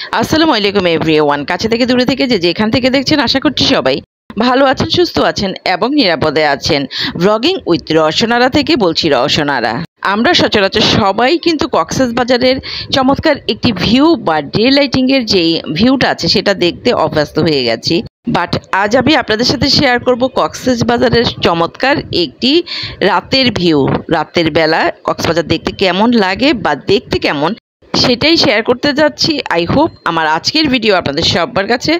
আসসালামু আলাইকুম এভরিওয়ান। কাছে থেকে দূরে থেকে যেখান থেকে দেখছেন আশা করছি সবাই ভালো আছেন, সুস্থ আছেন এবং নিরাপদে আছেন। ব্লগিং উইথ রওশনারা থেকে বলছি রওশনারা। আমরা সচরাচর সবাই কিন্তু কক্সবাজারের চমৎকার একটি ভিউ বা ডে লাইটিংয়ের যেই ভিউটা আছে সেটা দেখতে অভ্যস্ত হয়ে গেছি। বাট আজ আমি আপনাদের সাথে শেয়ার করব কক্সবাজারের চমৎকার একটি রাতের ভিউ। রাতের বেলা কক্সবাজার দেখতে কেমন লাগে বা দেখতে কেমন সেটাই শেয়ার করতে যাচ্ছি। আই হোপ আমার আজকের ভিডিও আপনাদের সবার কাছে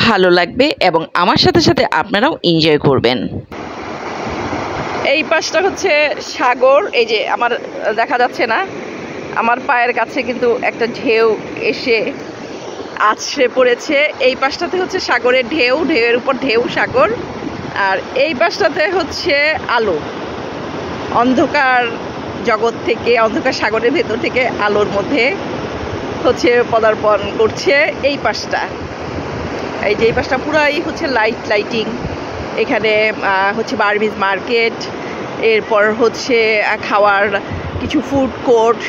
ভালো লাগবে এবং আমার সাথে সাথে আপনারাও এনজয় করবেন। এই পাশটা হচ্ছে সাগর, এই যে আমার দেখা যাচ্ছে না, আমার পায়ের কাছে কিন্তু একটা ঢেউ এসে আছড়ে পড়েছে। এই পাশটাতে হচ্ছে সাগরের ঢেউ, ঢেউয়ের উপর ঢেউ সাগর, আর এই পাশটাতে হচ্ছে আলো। অন্ধকার জগৎ থেকে, অন্ধকার সাগরের ভেতর থেকে আলোর মধ্যে হচ্ছে পদার্পণ করছে এই পাশটা। এই যে এই পাশটা পুরাই হচ্ছে লাইটিং। এখানে হচ্ছে বার্মিজ মার্কেট, এরপর হচ্ছে খাওয়ার কিছু ফুড কোর্ট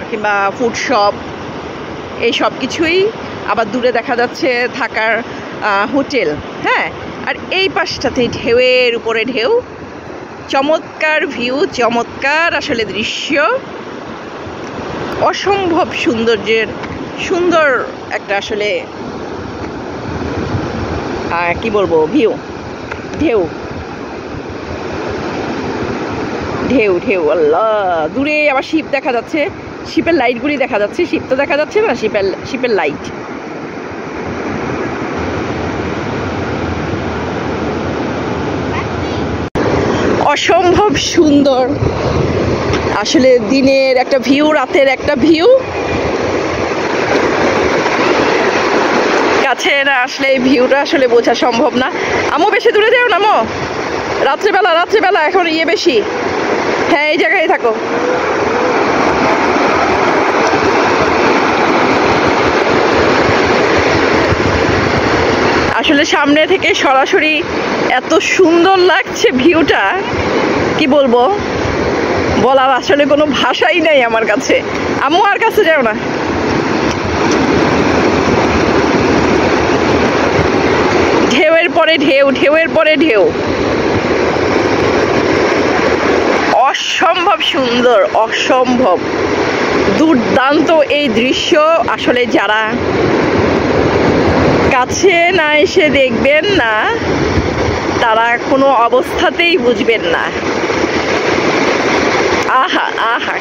কিংবা ফুড শপ, এই সব কিছুই। আবার দূরে দেখা যাচ্ছে থাকার হোটেল। হ্যাঁ, আর এই পাশটাতে ঢেউয়ের উপরে ঢেউ, চমৎকার ভিউ, চমৎকার আসলে দৃশ্য, অসম্ভব সৌন্দর্যের সুন্দর একটা আসলে কি বলবো ভিউ। ঢেউ ঢেউ ঢেউ আল্লাহ, দূরে আবার শিপ দেখা যাচ্ছে, শিপের লাইটগুলি দেখা যাচ্ছে। শিপ তো দেখা যাচ্ছে না, শিপের লাইট। অসম্ভব সুন্দর আসলে দিনের একটা ভিউ, রাতের একটা ভিউ। কাছে না আসলে এই ভিউটা আসলে বোঝা সম্ভব না। আমো বেশি দূরে যাও না, আমো রাত্রেবেলা এখন বেশি। হ্যাঁ, এই জায়গায় থাকো। আসলে সামনে থেকে সরাসরি এত সুন্দর লাগছে ভিউটা, কি বলবো, বলার আসলে কোনো ভাষাই নাই আমার কাছে। আম্মু আর কাছে যাও না। ঢেউয়ের পরে ঢেউ, ঢেউয়ের পরে ঢেউ, অসম্ভব সুন্দর, অসম্ভব দুর্দান্ত এই দৃশ্য। আসলে যারা কাছে না এসে দেখবেন না তারা কোনো অবস্থাতেই বুঝবেন না। আহা আহা,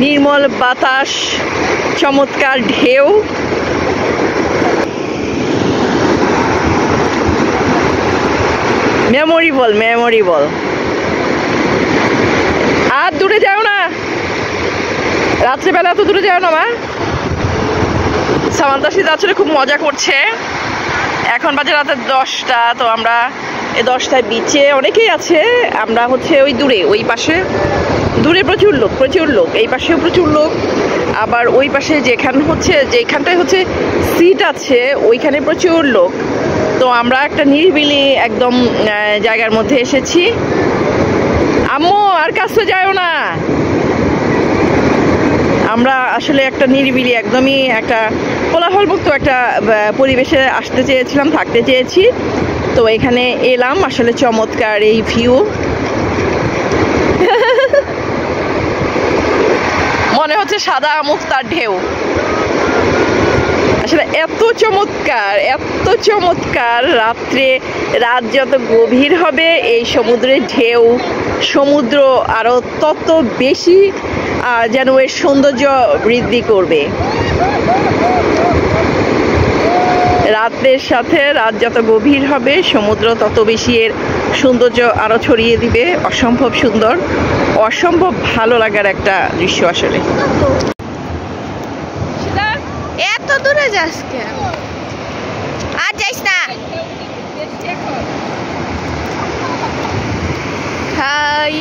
নির্মল বাতাস, চমৎকার ঢেউ, মেমোরেবল। আর দূরে যাও না, রাত্রেবেলা তো দূরে যাও না। মা সামান্তাসিদ আসলে খুব মজা করছে। এখন বাজে রাতে 10টা, তো আমরা এই 10টায় বিচে অনেকেই আছে। আমরা হচ্ছে ওই দূরে, ওই পাশে দূরে প্রচুর লোক, এই পাশেও প্রচুর লোক। আবার ওই পাশে যেখানটায় হচ্ছে সিট আছে ওইখানে প্রচুর লোক। তো আমরা একটা নিরিবিলি একদম জায়গার মধ্যে এসেছি। আম্মু আর কাছে যাও না। আমরা আসলে একটা নিরিবিলি, একদমই একটা কোলাহলমুক্ত একটা পরিবেশে আসতে চেয়েছিলাম, থাকতে চেয়েছি। তো এখানে এলাম। আসলে চমৎকার এই ভিউ, মনে হচ্ছে সাদা মুক্তার ঢেউ। আসলে এত চমৎকার রাত যত গভীর হবে এই সমুদ্রের ঢেউ, সমুদ্র আরো তত বেশি যেন এর সৌন্দর্য বৃদ্ধি করবে। রাতের সাথে রাত যত গভীর হবে সমুদ্র তত বেশি এর সৌন্দর্য আরো ছড়িয়ে দিবে। অসম্ভব সুন্দর, অসম্ভব ভালো লাগার একটা দৃশ্য আসলে। এত দূরে যাস কেন? আর যাইস না। হাই।